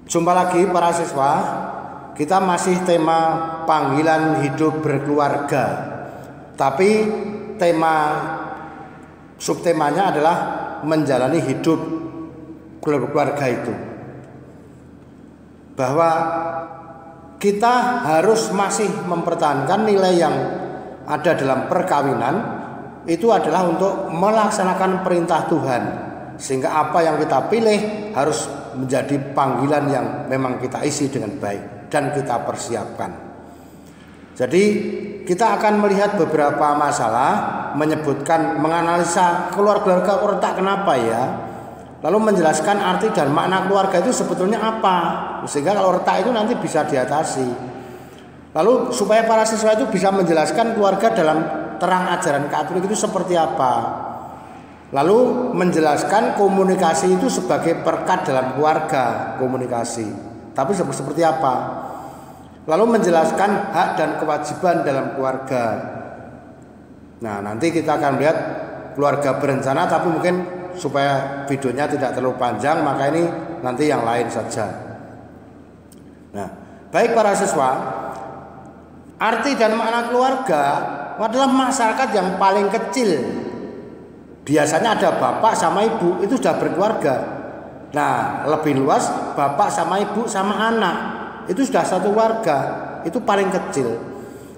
Jumpa lagi para siswa. Kita masih tema panggilan hidup berkeluarga. Tapi subtemanya adalah menjalani hidup berkeluarga itu. Bahwa kita harus masih mempertahankan nilai yang ada dalam perkawinan, itu adalah untuk melaksanakan perintah Tuhan. Sehingga apa yang kita pilih harus menjadi panggilan yang memang kita isi dengan baik dan kita persiapkan. Jadi kita akan melihat beberapa masalah, menyebutkan, menganalisa keluarga kok retak kenapa ya, lalu menjelaskan arti dan makna keluarga itu sebetulnya apa, sehingga kalau retak itu nanti bisa diatasi. Lalu supaya para siswa itu bisa menjelaskan keluarga dalam terang ajaran Katolik itu seperti apa. Lalu menjelaskan komunikasi itu sebagai perkat dalam keluarga, komunikasi. Tapi seperti apa? Lalu menjelaskan hak dan kewajiban dalam keluarga. Nah, nanti kita akan lihat keluarga berencana, tapi mungkin supaya videonya tidak terlalu panjang, maka ini nanti yang lain saja. Nah, baik para siswa, arti dan makna keluarga adalah masyarakat yang paling kecil. Biasanya ada bapak sama ibu, itu sudah berkeluarga. Nah, lebih luas bapak sama ibu sama anak, itu sudah satu keluarga, itu paling kecil.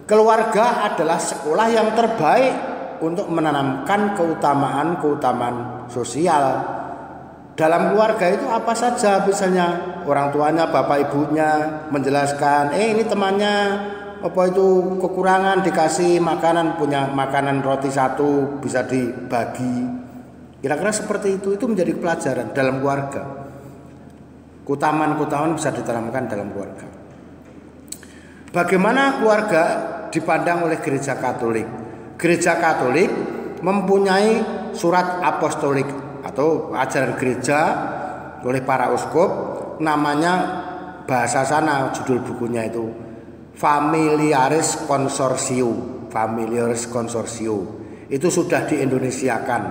Keluarga adalah sekolah yang terbaik untuk menanamkan keutamaan sosial. Dalam keluarga itu apa saja, misalnya orang tuanya, bapak ibunya menjelaskan, ini temannya apa itu kekurangan, dikasih makanan, punya makanan roti satu bisa dibagi. Kira-kira seperti itu menjadi pelajaran dalam keluarga. Keutamaan bisa ditanamkan dalam keluarga. Bagaimana keluarga dipandang oleh Gereja Katolik? Gereja Katolik mempunyai surat apostolik atau ajaran gereja oleh para uskup, namanya bahasa sana judul bukunya itu Familiaris Consortio. Itu sudah diindonesiakan.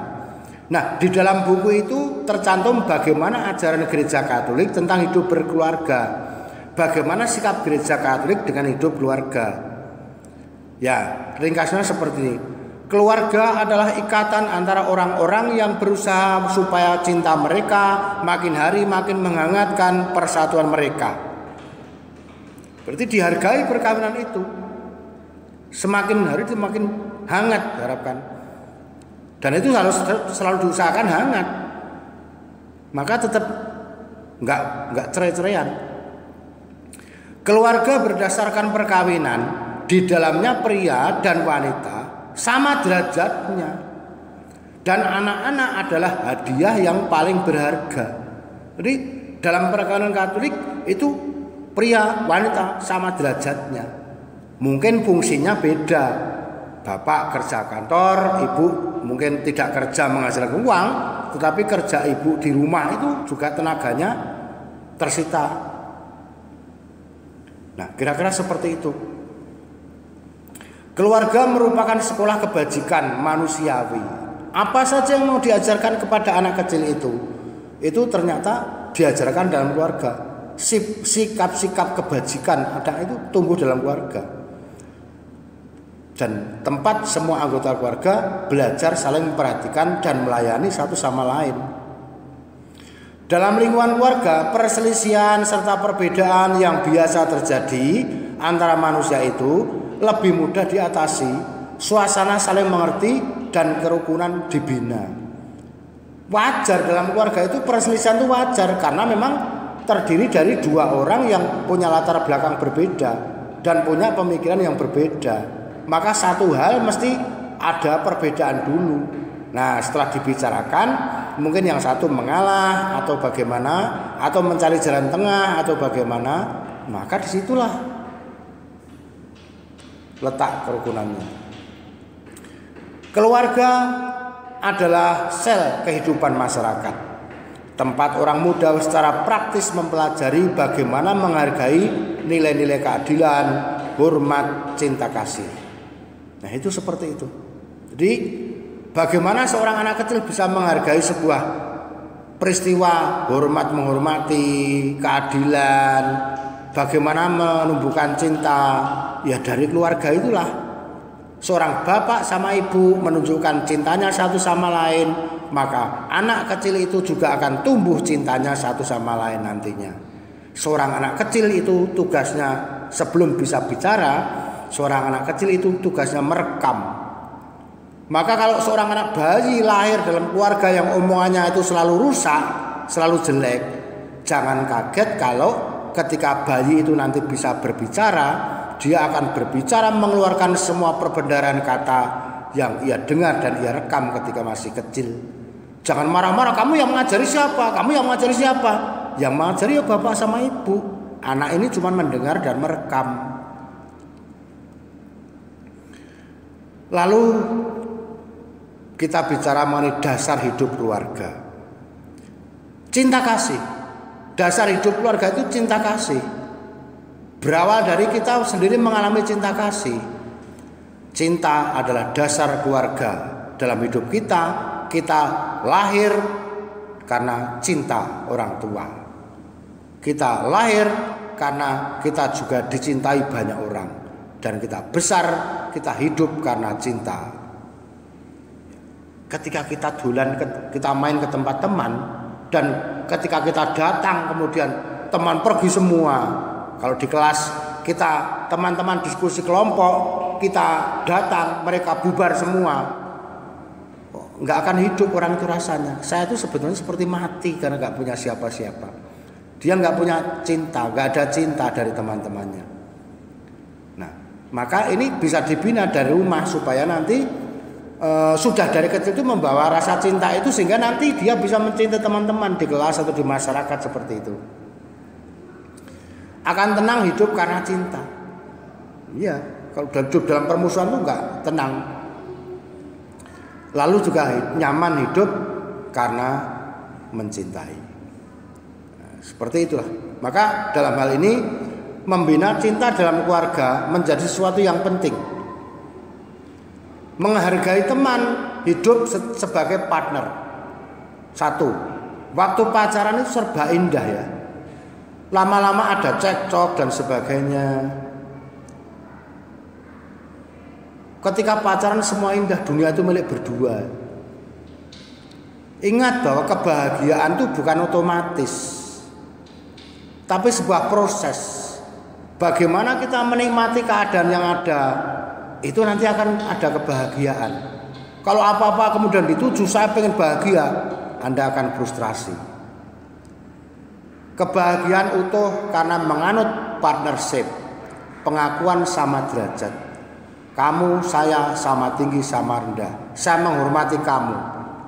Nah, di dalam buku itu tercantum bagaimana ajaran Gereja Katolik tentang hidup berkeluarga. Bagaimana sikap Gereja Katolik dengan hidup keluarga. Ya, ringkasnya seperti ini. Keluarga adalah ikatan antara orang-orang yang berusaha supaya cinta mereka makin hari makin menghangatkan persatuan mereka. Berarti dihargai perkawinan itu. Semakin hari semakin hangat diharapkan. Dan itu harus selalu diusahakan hangat. Maka tetap enggak cerai-ceraian. Keluarga berdasarkan perkawinan, di dalamnya pria dan wanita sama derajatnya. Dan anak-anak adalah hadiah yang paling berharga. Jadi dalam perkawinan Katolik itu pria, wanita sama derajatnya. Mungkin fungsinya beda. Bapak kerja kantor, ibu mungkin tidak kerja menghasilkan uang, tetapi kerja ibu di rumah itu juga tenaganya tersita. Nah, kira-kira seperti itu. Keluarga merupakan sekolah kebajikan manusiawi. Apa saja yang mau diajarkan kepada anak kecil itu ternyata diajarkan dalam keluarga. Sikap-sikap kebajikan ada itu tumbuh dalam keluarga, dan tempat semua anggota keluarga belajar saling memperhatikan dan melayani satu sama lain. Dalam lingkungan keluarga, perselisihan serta perbedaan yang biasa terjadi antara manusia itu lebih mudah diatasi. Suasana saling mengerti dan kerukunan dibina. Wajar dalam keluarga itu perselisihan itu wajar, karena memang terdiri dari dua orang yang punya latar belakang berbeda dan punya pemikiran yang berbeda. Maka satu hal mesti ada perbedaan dulu. Nah, setelah dibicarakan, mungkin yang satu mengalah atau bagaimana, atau mencari jalan tengah atau bagaimana, maka disitulah letak kerukunannya. Keluarga adalah sel kehidupan masyarakat. Tempat orang muda secara praktis mempelajari bagaimana menghargai nilai-nilai keadilan, hormat, cinta kasih. Nah, itu seperti itu. Jadi bagaimana seorang anak kecil bisa menghargai sebuah peristiwa hormat menghormati, keadilan, bagaimana menumbuhkan cinta, ya dari keluarga itulah. Seorang bapak sama ibu menunjukkan cintanya satu sama lain, maka anak kecil itu juga akan tumbuh cintanya satu sama lain nantinya. Seorang anak kecil itu tugasnya sebelum bisa bicara, seorang anak kecil itu tugasnya merekam. Maka kalau seorang anak bayi lahir dalam keluarga yang omongannya itu selalu rusak, selalu jelek, jangan kaget kalau ketika bayi itu nanti bisa berbicara, dia akan berbicara mengeluarkan semua perbendaharaan kata yang ia dengar dan ia rekam ketika masih kecil. Jangan marah-marah, kamu yang mengajari siapa? Kamu yang mengajari siapa? Yang mengajari ya bapak sama ibu. Anak ini cuma mendengar dan merekam. Lalu kita bicara mengenai dasar hidup keluarga. Cinta kasih. Dasar hidup keluarga itu cinta kasih. Berawal dari kita sendiri mengalami cinta kasih. Cinta adalah dasar keluarga. Dalam hidup kita, kita lahir karena cinta orang tua. Kita lahir karena kita juga dicintai banyak orang. Dan kita besar, kita hidup karena cinta. Ketika kita kita main ke tempat teman, dan ketika kita datang kemudian teman pergi semua. Kalau di kelas kita teman-teman diskusi kelompok, kita datang mereka bubar semua, nggak akan hidup orang itu rasanya. Saya itu sebetulnya seperti mati karena nggak punya siapa-siapa. Dia nggak punya cinta, nggak ada cinta dari teman-temannya. Nah, maka ini bisa dibina dari rumah supaya nanti sudah dari kecil itu membawa rasa cinta itu sehingga nanti dia bisa mencintai teman-teman di kelas atau di masyarakat seperti itu. Akan tenang hidup karena cinta. Iya, kalau hidup dalam permusuhan itu enggak tenang. Lalu juga nyaman hidup karena mencintai. Nah, seperti itulah. Maka dalam hal ini membina cinta dalam keluarga menjadi sesuatu yang penting. Menghargai teman, hidup sebagai partner. Satu, waktu pacaran itu serba indah ya. Lama-lama ada cekcok dan sebagainya. Ketika pacaran semua indah, dunia itu milik berdua. Ingat bahwa kebahagiaan itu bukan otomatis, tapi sebuah proses. Bagaimana kita menikmati keadaan yang ada, itu nanti akan ada kebahagiaan. Kalau apa-apa kemudian dituju saya pengen bahagia, Anda akan frustrasi. Kebahagiaan utuh karena menganut partnership, pengakuan sama derajat. Kamu, saya sama tinggi, sama rendah. Saya menghormati kamu.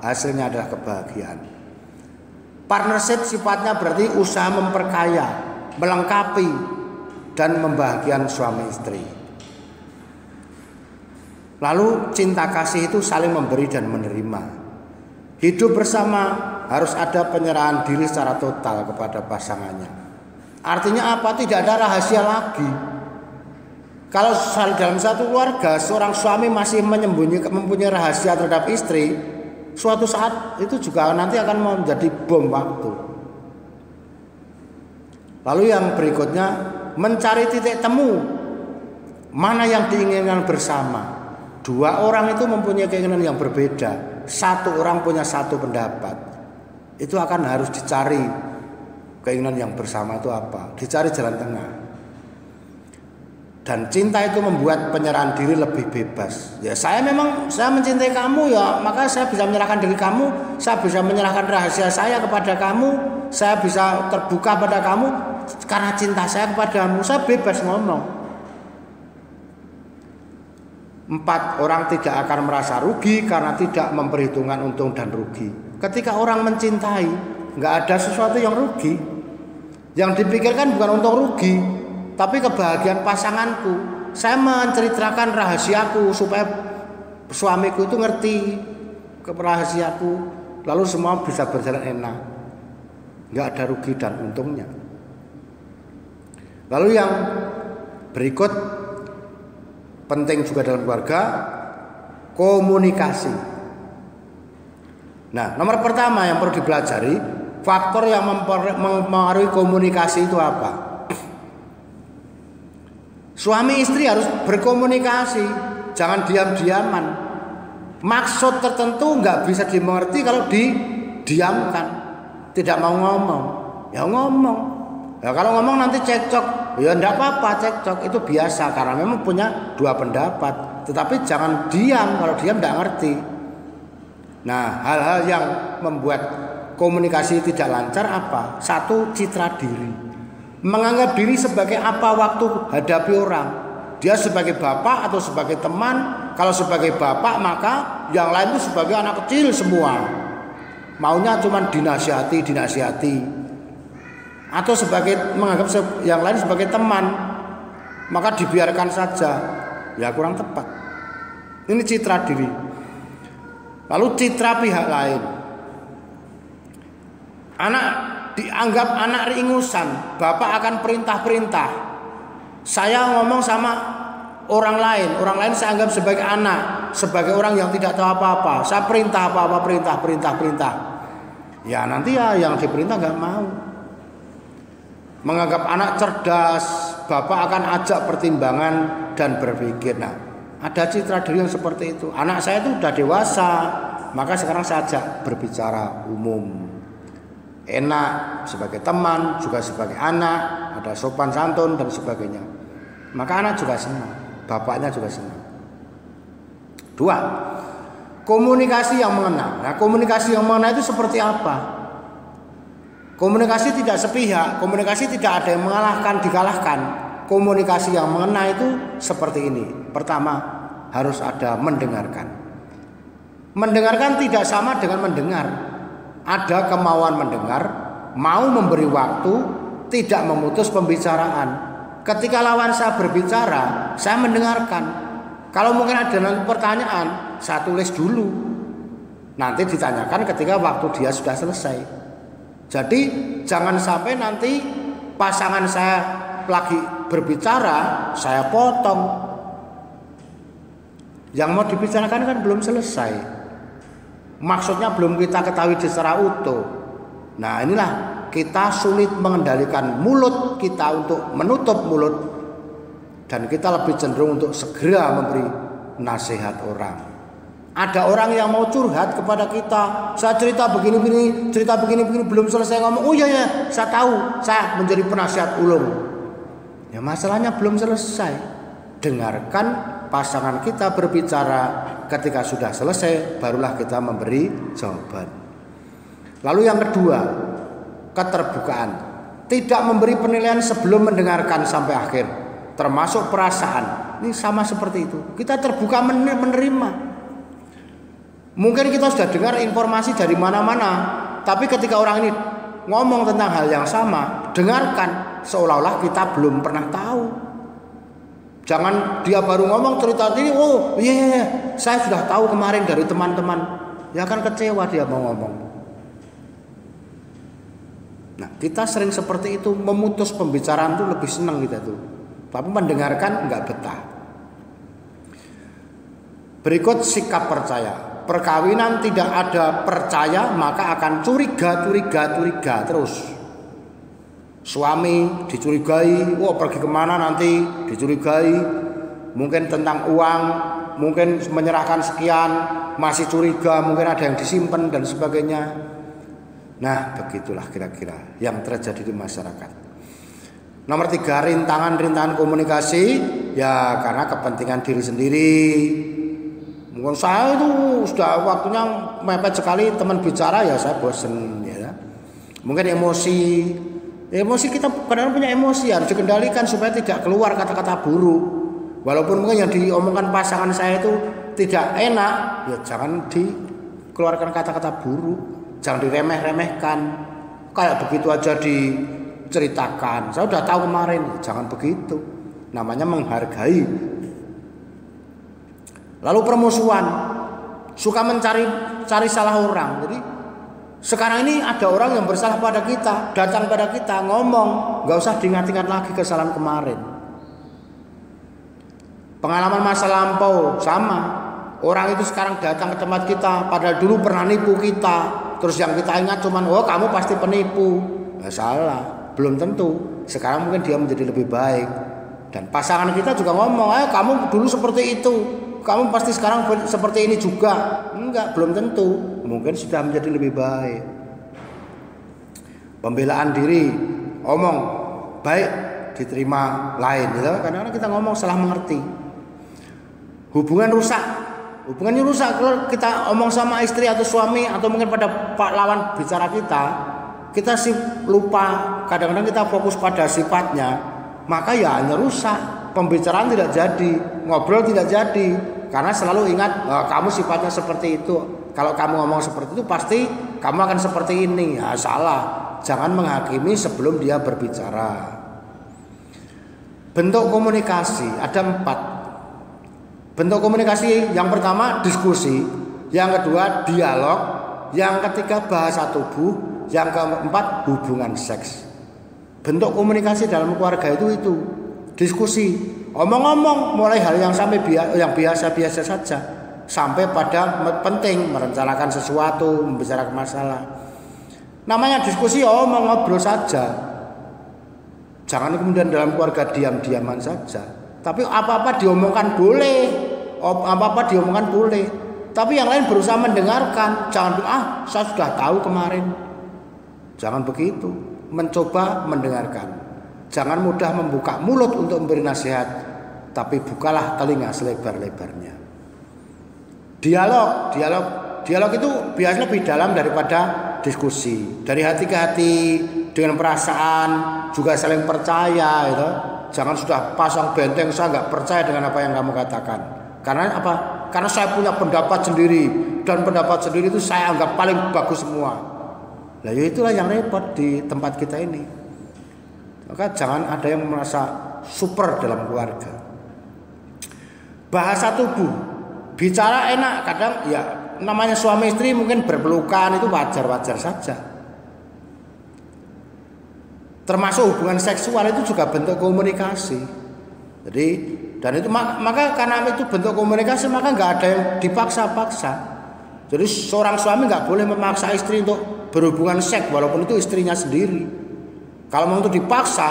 Hasilnya adalah kebahagiaan. Partnership sifatnya berarti usaha memperkaya, melengkapi, dan membahagiakan suami istri. Lalu cinta kasih itu saling memberi dan menerima. Hidup bersama harus ada penyerahan diri secara total kepada pasangannya. Artinya apa? Tidak ada rahasia lagi. Kalau dalam satu keluarga seorang suami masih mempunyai rahasia terhadap istri, suatu saat itu juga nanti akan menjadi bom waktu. Lalu yang berikutnya, mencari titik temu mana yang diinginkan bersama. Dua orang itu mempunyai keinginan yang berbeda. Satu orang punya satu pendapat. Itu akan harus dicari keinginan yang bersama itu apa. Dicari jalan tengah. Dan cinta itu membuat penyerahan diri lebih bebas. Ya saya mencintai kamu ya, maka saya bisa menyerahkan diri kamu. Saya bisa menyerahkan rahasia saya kepada kamu. Saya bisa terbuka pada kamu. Karena cinta saya kepadamu, saya bebas ngomong. 4, orang tidak akan merasa rugi karena tidak memperhitungkan untung dan rugi. Ketika orang mencintai, nggak ada sesuatu yang rugi. Yang dipikirkan bukan untung rugi, tapi kebahagiaan pasanganku. Saya menceritakan rahasiaku supaya suamiku itu ngerti kerahasiaku, lalu semua bisa berjalan enak. Nggak ada rugi dan untungnya. Lalu yang berikut penting juga dalam keluarga, komunikasi. Nah, nomor pertama yang perlu dipelajari, faktor yang mempengaruhi komunikasi itu apa? Suami istri harus berkomunikasi, jangan diam-diaman. Maksud tertentu nggak bisa dimengerti kalau didiamkan. Tidak mau ngomong, ya ngomong. Ya kalau ngomong nanti cekcok, ya enggak apa-apa cekcok, itu biasa karena memang punya dua pendapat. Tetapi jangan diam, kalau diam enggak ngerti. Nah, hal-hal yang membuat komunikasi tidak lancar apa? Satu, citra diri. Menganggap diri sebagai apa waktu hadapi orang. Dia sebagai bapak atau sebagai teman. Kalau sebagai bapak maka yang lain itu sebagai anak kecil semua. Maunya cuma dinasihati. Atau sebagai menganggap yang lain sebagai teman, maka dibiarkan saja. Ya kurang tepat. Ini citra diri. Lalu citra pihak lain. Anak dianggap anak ringusan, bapak akan perintah-perintah. Saya ngomong sama orang lain saya anggap sebagai anak, sebagai orang yang tidak tahu apa-apa. Saya perintah apa-apa, perintah. Ya nanti ya yang diperintah nggak mau. Menganggap anak cerdas, bapak akan ajak pertimbangan dan berpikir. Nah, ada citra diri yang seperti itu. Anak saya itu sudah dewasa, maka sekarang saya ajak berbicara umum. Enak sebagai teman, juga sebagai anak, ada sopan santun dan sebagainya. Maka anak juga senang, bapaknya juga senang. Dua, komunikasi yang mengena. Nah, komunikasi yang mengena itu seperti apa? Komunikasi tidak sepihak, komunikasi tidak ada yang mengalahkan, dikalahkan. Komunikasi yang mengena itu seperti ini. Pertama, harus ada mendengarkan. Mendengarkan tidak sama dengan mendengar. Ada kemauan mendengar, mau memberi waktu, tidak memutus pembicaraan. Ketika lawan saya berbicara, saya mendengarkan. Kalau mungkin ada nanti pertanyaan, saya tulis dulu. Nanti ditanyakan ketika waktu dia sudah selesai. Jadi jangan sampai nanti pasangan saya lagi berbicara, saya potong. Yang mau dibicarakan kan belum selesai. Maksudnya belum kita ketahui secara utuh. Nah inilah kita sulit mengendalikan mulut kita untuk menutup mulut. Dan kita lebih cenderung untuk segera memberi nasihat orang. Ada orang yang mau curhat kepada kita. Saya cerita begini-begini belum selesai ngomong. Oh iya saya tahu, saya menjadi penasihat ulung. Ya masalahnya belum selesai. Dengarkan pasangan kita berbicara. Ketika sudah selesai, barulah kita memberi jawaban. Lalu yang kedua, keterbukaan. Tidak memberi penilaian sebelum mendengarkan sampai akhir. Termasuk perasaan. Ini sama seperti itu. Kita terbuka menerima. Mungkin kita sudah dengar informasi dari mana-mana, tapi ketika orang ini ngomong tentang hal yang sama, dengarkan seolah-olah kita belum pernah tahu. Jangan dia baru ngomong cerita ini, oh iya, saya sudah tahu kemarin dari teman-teman. Ya kan kecewa dia mau ngomong. Nah kita sering seperti itu, memutus pembicaraan itu lebih senang kita tuh. Tapi mendengarkan nggak betah. Berikut sikap percaya. Perkawinan tidak ada percaya maka akan curiga terus. Suami dicurigai, pergi kemana nanti dicurigai. Mungkin tentang uang, mungkin menyerahkan sekian, masih curiga, mungkin ada yang disimpan dan sebagainya. Nah begitulah kira-kira yang terjadi di masyarakat. Nomor 3, rintangan komunikasi. Ya karena kepentingan diri sendiri. Mungkin saya itu sudah waktunya mepet sekali, teman bicara ya saya bosen ya. Mungkin emosi kita kadang punya emosi, harus dikendalikan supaya tidak keluar kata-kata buruk. Walaupun mungkin yang diomongkan pasangan saya itu tidak enak, ya jangan dikeluarkan kata-kata buruk, jangan diremeh-remehkan. Kayak begitu aja diceritakan. Saya udah tahu kemarin, jangan begitu. Namanya menghargai. Lalu permusuhan, suka cari salah orang. Jadi sekarang ini ada orang yang bersalah pada kita, datang pada kita ngomong, nggak usah diingat-ingat lagi kesalahan kemarin. Pengalaman masa lampau sama. Orang itu sekarang datang ke tempat kita, padahal dulu pernah nipu kita, terus yang kita ingat cuman oh kamu pasti penipu. Nggak salah, belum tentu. Sekarang mungkin dia menjadi lebih baik. Dan pasangan kita juga ngomong, kamu dulu seperti itu, kamu pasti sekarang seperti ini juga. Enggak, belum tentu. Mungkin sudah menjadi lebih baik. Pembelaan diri, omong baik diterima lain, gitu. Kadang-kadang kita ngomong salah mengerti. Hubungannya rusak kalau kita omong sama istri atau suami atau mungkin pada lawan bicara kita sih lupa. Kadang-kadang kita fokus pada sifatnya. Maka ya hanya rusak, pembicaraan tidak jadi, ngobrol tidak jadi, karena selalu ingat kamu sifatnya seperti itu. Kalau kamu ngomong seperti itu pasti kamu akan seperti ini. Ya salah, jangan menghakimi sebelum dia berbicara. Bentuk komunikasi ada 4. Bentuk komunikasi yang pertama diskusi, yang kedua dialog, yang ketiga bahasa tubuh, yang keempat hubungan seks. Bentuk komunikasi dalam keluarga itu diskusi, omong-omong mulai hal yang yang biasa-biasa saja sampai pada penting merencanakan sesuatu, membicarakan masalah. Namanya diskusi omong ngobrol saja. Jangan kemudian dalam keluarga diam-diaman saja. Tapi apa-apa diomongkan boleh, Tapi yang lain berusaha mendengarkan. Jangan bilang saya sudah tahu kemarin. Jangan begitu. Mencoba mendengarkan. Jangan mudah membuka mulut untuk memberi nasihat, tapi bukalah telinga selebar-lebarnya. Dialog itu biasanya lebih dalam daripada diskusi. Dari hati ke hati, dengan perasaan, juga saling percaya. Gitu. Jangan sudah pasang benteng, saya nggak percaya dengan apa yang kamu katakan. Karena apa? Karena saya punya pendapat sendiri, dan pendapat sendiri itu saya anggap paling bagus semua. Nah, itulah yang repot di tempat kita ini. Maka jangan ada yang merasa super dalam keluarga. Bahasa tubuh, bicara enak, kadang ya namanya suami istri mungkin berpelukan itu wajar-wajar saja. Termasuk hubungan seksual itu juga bentuk komunikasi. Jadi dan itu maka karena itu bentuk komunikasi maka nggak ada yang dipaksa-paksa. Jadi seorang suami nggak boleh memaksa istri untuk berhubungan seks walaupun itu istrinya sendiri. Kalau mau itu dipaksa,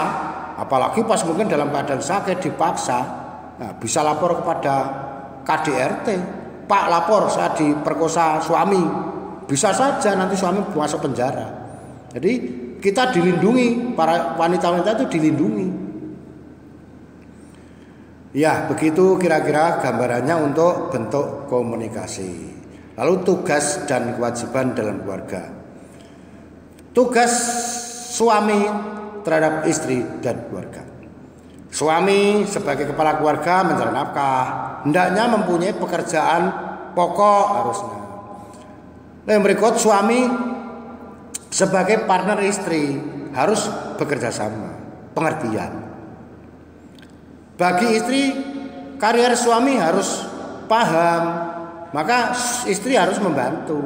apalagi pas mungkin dalam keadaan sakit dipaksa, nah, bisa lapor kepada KDRT. Pak, lapor saya diperkosa suami. Bisa saja nanti suami masuk penjara. Jadi kita dilindungi, para wanita-wanita itu dilindungi. Ya, begitu kira-kira gambarannya untuk bentuk komunikasi. Lalu tugas dan kewajiban dalam keluarga. Tugas suami terhadap istri dan keluarga. Suami sebagai kepala keluarga mencari nafkah, hendaknya mempunyai pekerjaan pokok harusnya. Yang berikut suami sebagai partner istri harus bekerja sama, pengertian. Bagi istri karier suami harus paham, maka istri harus membantu.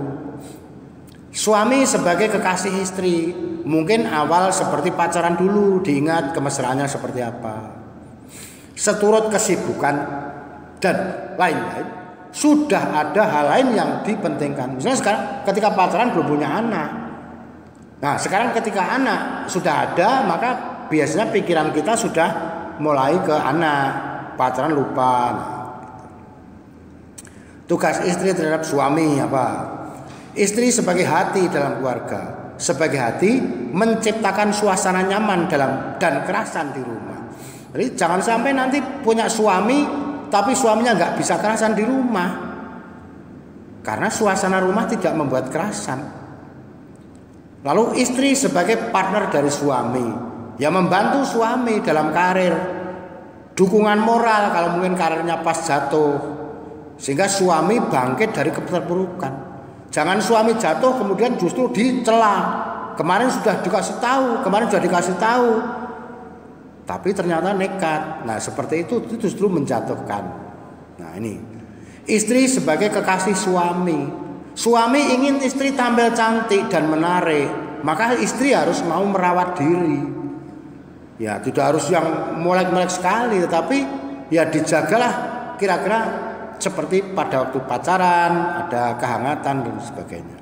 Suami sebagai kekasih istri, mungkin awal seperti pacaran dulu, diingat kemesraannya seperti apa. Seturut kesibukan dan lain-lain, sudah ada hal lain yang dipentingkan. Misalnya sekarang ketika pacaran belum punya anak. Nah, sekarang ketika anak sudah ada, maka biasanya pikiran kita sudah mulai ke anak. Pacaran lupa. Tugas istri terhadap suami apa? Istri sebagai hati dalam keluarga, sebagai hati menciptakan suasana nyaman dan kerasan di rumah. Jadi jangan sampai nanti punya suami tapi suaminya nggak bisa kerasan di rumah, karena suasana rumah tidak membuat kerasan. Lalu istri sebagai partner dari suami, yang membantu suami dalam karir, dukungan moral kalau mungkin karirnya pas jatuh, sehingga suami bangkit dari keterpurukan. Jangan suami jatuh kemudian justru dicela. Kemarin sudah dikasih tahu, tapi ternyata nekat. Nah, seperti itu justru menjatuhkan. Nah, ini istri sebagai kekasih suami. Suami ingin istri tampil cantik dan menarik, maka istri harus mau merawat diri. Ya, tidak harus yang molek-molek sekali, tetapi ya dijagalah kira-kira seperti pada waktu pacaran, ada kehangatan dan sebagainya.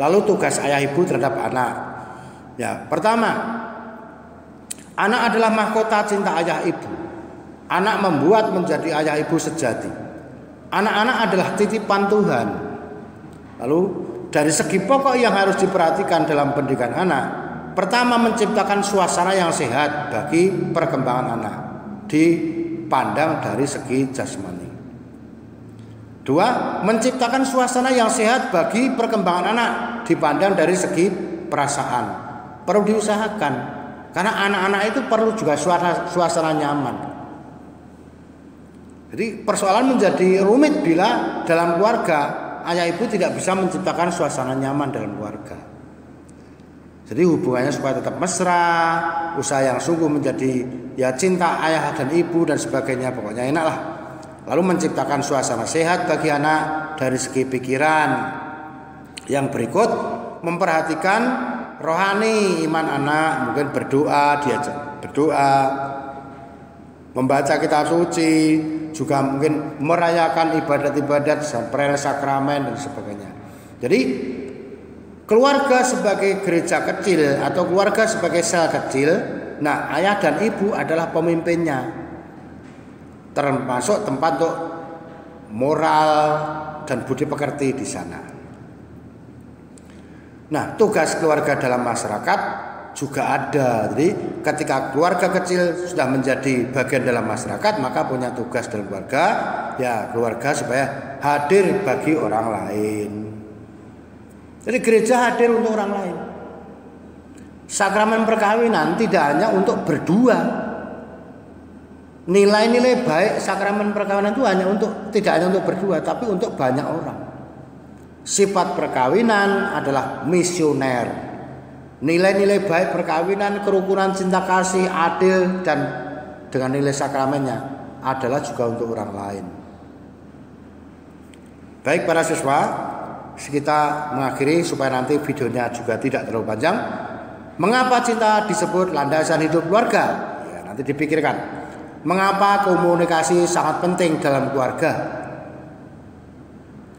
Lalu tugas ayah ibu terhadap anak. Ya, pertama, anak adalah mahkota cinta ayah ibu. Anak membuat menjadi ayah ibu sejati. Anak-anak adalah titipan Tuhan. Lalu dari segi pokok yang harus diperhatikan dalam pendidikan anak, pertama menciptakan suasana yang sehat bagi perkembangan anak, dipandang dari segi jasmani. Dua, menciptakan suasana yang sehat bagi perkembangan anak, dipandang dari segi perasaan. Perlu diusahakan, karena anak-anak itu perlu juga suasana nyaman. Jadi persoalan menjadi rumit bila dalam keluarga ayah ibu tidak bisa menciptakan suasana nyaman dalam keluarga. Jadi hubungannya supaya tetap mesra, usaha yang sungguh menjadi ya cinta ayah dan ibu dan sebagainya, pokoknya enak lah. Lalu menciptakan suasana sehat bagi anak dari segi pikiran. Yang berikut, memperhatikan rohani iman anak, mungkin berdoa, diajak berdoa, membaca kitab suci, juga mungkin merayakan ibadat-ibadat, perayaan sakramen dan sebagainya. Jadi keluarga sebagai gereja kecil atau keluarga sebagai sel kecil, nah ayah dan ibu adalah pemimpinnya, termasuk tempat untuk moral dan budi pekerti di sana. Nah, tugas keluarga dalam masyarakat juga ada. Jadi ketika keluarga kecil sudah menjadi bagian dalam masyarakat, maka punya tugas dalam keluarga, ya keluarga supaya hadir bagi orang lain. Jadi gereja hadir untuk orang lain. Sakramen perkawinan tidak hanya untuk berdua. Nilai-nilai baik sakramen perkawinan itu tidak hanya untuk berdua, tapi untuk banyak orang. Sifat perkawinan adalah misioner. Nilai-nilai baik perkawinan, kerukunan, cinta kasih, adil, dan dengan nilai sakramennya adalah juga untuk orang lain. Baik para siswa, kita mengakhiri supaya nanti videonya juga tidak terlalu panjang. Mengapa cinta disebut landasan hidup keluarga? Ya, nanti dipikirkan. Mengapa komunikasi sangat penting dalam keluarga?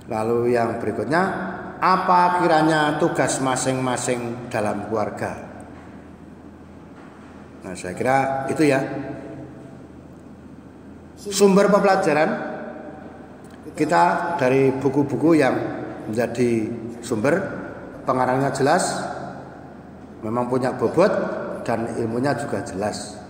Lalu yang berikutnya, apa kiranya tugas masing-masing dalam keluarga? Nah, saya kira itu ya. Sumber pembelajaran kita dari buku-buku yang menjadi sumber, pengarangnya jelas, memang punya bobot dan ilmunya juga jelas.